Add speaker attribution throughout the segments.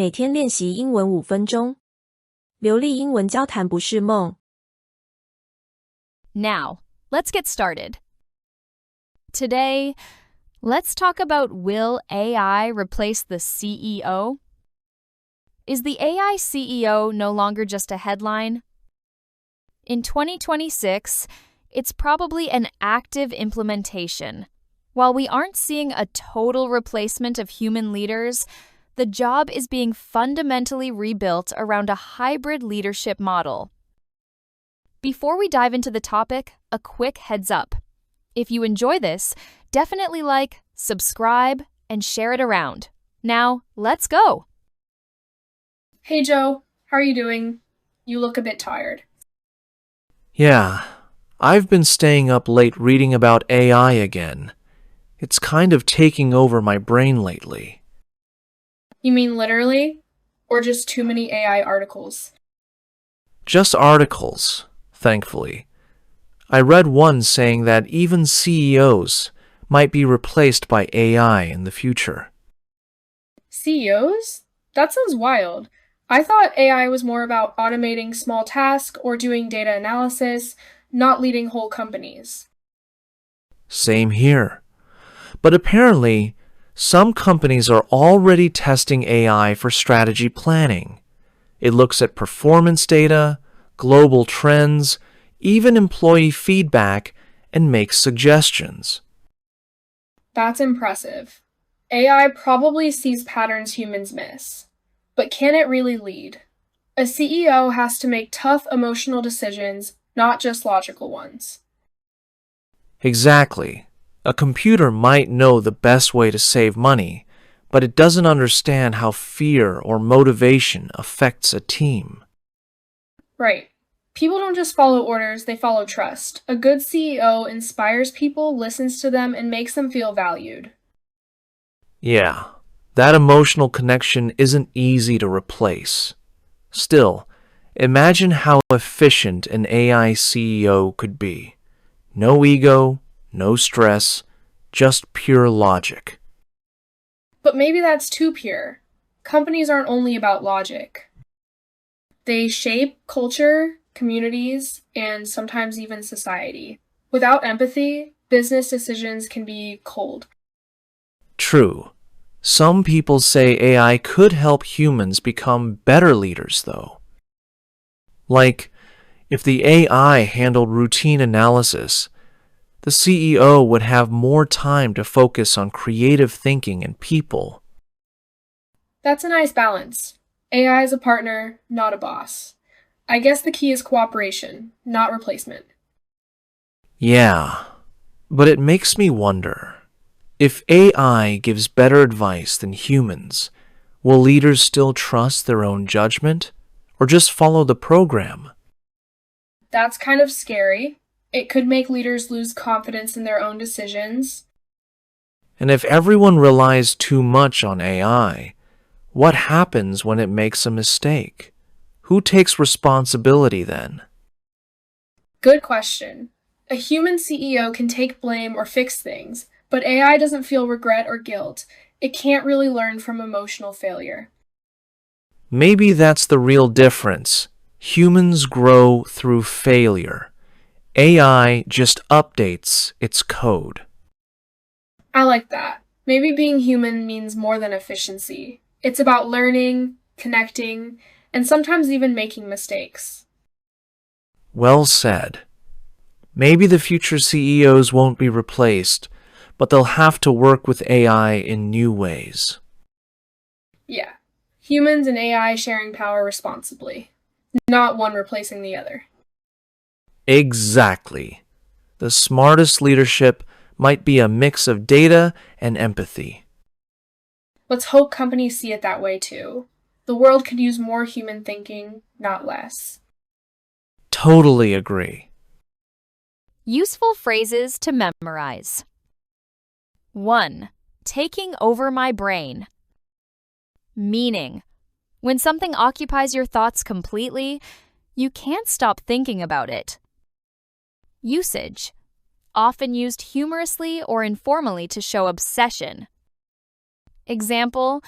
Speaker 1: 每天练习英文5分钟，流利英文交谈不是梦。
Speaker 2: Now, let's get started. Today, let's talk about will AI replace the CEO? Is the AI CEO no longer just a headline? In 2026, it's probably an active implementation. While we aren't seeing a total replacement of human leaders, the job is being fundamentally rebuilt around a hybrid leadership model. Before we dive into the topic, a quick heads up. If you enjoy this, definitely like, subscribe, and share it around. Now, let's go!
Speaker 3: Hey Joe, how are you doing? You look a bit tired.
Speaker 4: Yeah, I've been staying up late reading about AI again. It's kind of taking over my brain lately.
Speaker 3: You mean literally? Or just too many AI articles?
Speaker 4: Just articles, thankfully. I read one saying that even CEOs might be replaced by AI in the future.
Speaker 3: CEOs? That sounds wild. I thought AI was more about automating small tasks or doing data analysis, not leading whole companies.
Speaker 4: Same here. But apparently, some companies are already testing AI for strategy planning. It looks at performance data, global trends, even employee feedback, and makes suggestions.
Speaker 3: That's impressive. AI probably sees patterns humans miss. But can it really lead? A CEO has to make tough emotional decisions, not just logical ones.
Speaker 4: Exactly. A computer might know the best way to save money, but it doesn't understand how fear or motivation affects a team.
Speaker 3: Right. People don't just follow orders, they follow trust. A good CEO inspires people, listens to them, and makes them feel valued.
Speaker 4: Yeah, that emotional connection isn't easy to replace. Still, imagine how efficient an AI CEO could be. No ego, no stress, just pure logic.
Speaker 3: But maybe that's too pure. Companies aren't only about logic. They shape culture, communities, and sometimes even society. Without empathy, business decisions can be cold.
Speaker 4: True. Some people say AI could help humans become better leaders, though. Like, if the AI handled routine analysis, the CEO would have more time to focus on creative thinking and people.
Speaker 3: That's a nice balance. AI is a partner, not a boss. I guess the key is cooperation, not replacement.
Speaker 4: Yeah, but it makes me wonder, if AI gives better advice than humans, will leaders still trust their own judgment, or just follow the program?
Speaker 3: That's kind of scary. It could make leaders lose confidence in their own decisions.
Speaker 4: And if everyone relies too much on AI, what happens when it makes a mistake? Who takes responsibility then?
Speaker 3: Good question. A human CEO can take blame or fix things, but AI doesn't feel regret or guilt. It can't really learn from emotional failure.
Speaker 4: Maybe that's the real difference. Humans grow through failure. AI just updates its code.
Speaker 3: I like that. Maybe being human means more than efficiency. It's about learning, connecting, and sometimes even making mistakes.
Speaker 4: Well said. Maybe the future CEOs won't be replaced, but they'll have to work with AI in new ways.
Speaker 3: Yeah, humans and AI sharing power responsibly, not one replacing the other.
Speaker 4: Exactly. The smartest leadership might be a mix of data and empathy.
Speaker 3: Let's hope companies see it that way too. The world could use more human thinking, not less.
Speaker 4: Totally agree.
Speaker 2: Useful phrases to memorize. 1. Taking over my brain. Meaning, when something occupies your thoughts completely, you can't stop thinking about it. Usage, often used humorously or informally to show obsession. Example,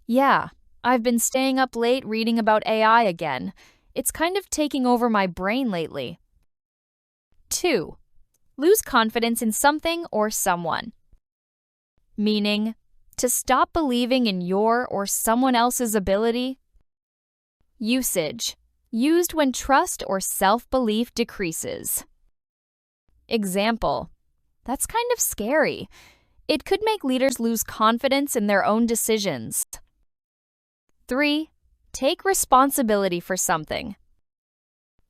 Speaker 2: yeah, I've been staying up late reading about AI again. It's kind of taking over my brain lately. 2. Lose confidence in something or someone. Meaning, to stop believing in your or someone else's ability. Usage. Used when trust or self-belief decreases. Example. That's kind of scary. It could make leaders lose confidence in their own decisions. 3. Take responsibility for something.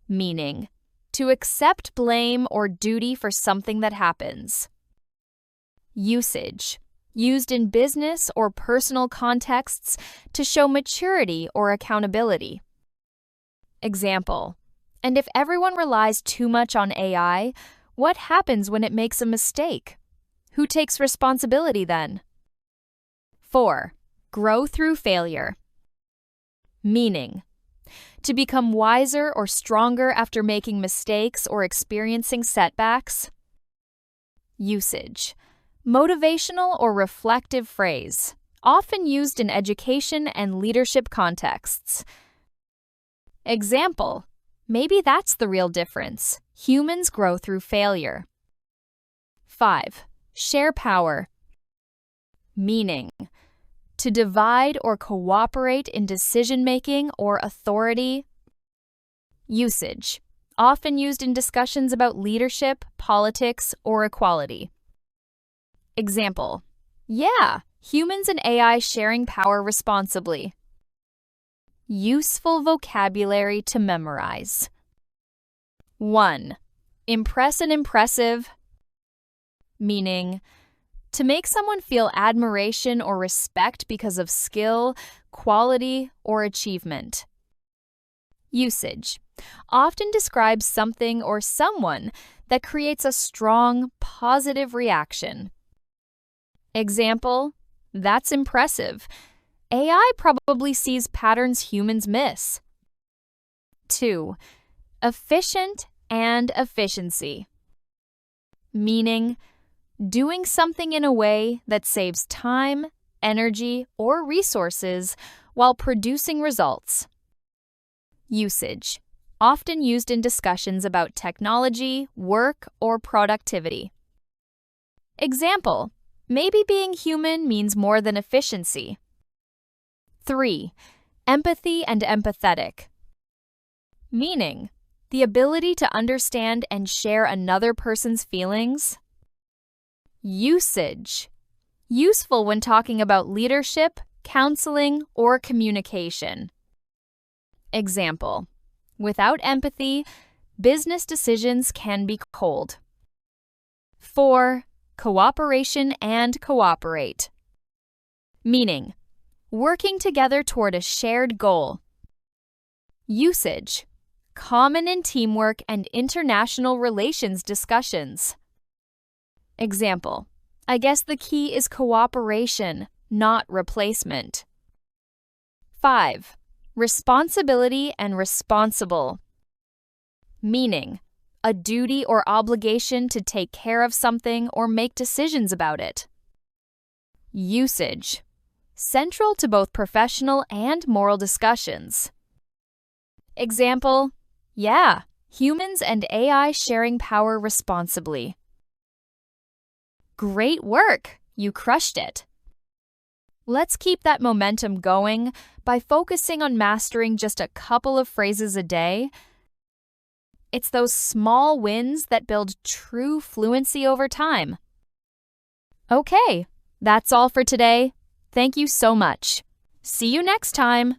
Speaker 2: Meaning, to accept blame or duty for something that happens. Usage. Used in business or personal contexts to show maturity or accountability. Example. And if everyone relies too much on AI, what happens when it makes a mistake? Who takes responsibility then? 4. Grow through failure. Meaning, to become wiser or stronger after making mistakes or experiencing setbacks. Usage. Motivational or reflective phrase, often used in education and leadership contexts. Example. Maybe that's the real difference. Humans grow through failure. 5. Share power. Meaning, to divide or cooperate in decision-making or authority. Usage. Often used in discussions about leadership, politics, or equality. Example. Yeah, humans and AI sharing power responsibly. Useful vocabulary to memorize. 1. Impress and impressive. Meaning, to make someone feel admiration or respect because of skill, quality, or achievement. Usage. Often describes something or someone that creates a strong, positive reaction. Example. That's impressive. AI probably sees patterns humans miss. 2. Efficient and efficiency. Meaning, doing something in a way that saves time, energy, or resources while producing results. Usage. Often used in discussions about technology, work, or productivity. Example. Maybe being human means more than efficiency. 3. Empathy and empathetic. Meaning, the ability to understand and share another person's feelings. Usage. Useful when talking about leadership, counseling, or communication. Example. Without empathy, business decisions can be cold. 4. Cooperation and cooperate. Meaning, working together toward a shared goal. Usage. Common in teamwork and international relations discussions. Example. I guess the key is cooperation, not replacement. 5. Responsibility and responsible. Meaning, a duty or obligation to take care of something or make decisions about it. Usage. Central to both professional and moral discussions. Example. Yeah, humans and AI sharing power responsibly. Great work! You crushed it. Let's keep that momentum going by focusing on mastering just a couple of phrases a day. It's those small wins that build true fluency over time. Okay, that's all for today. Thank you so much. See you next time.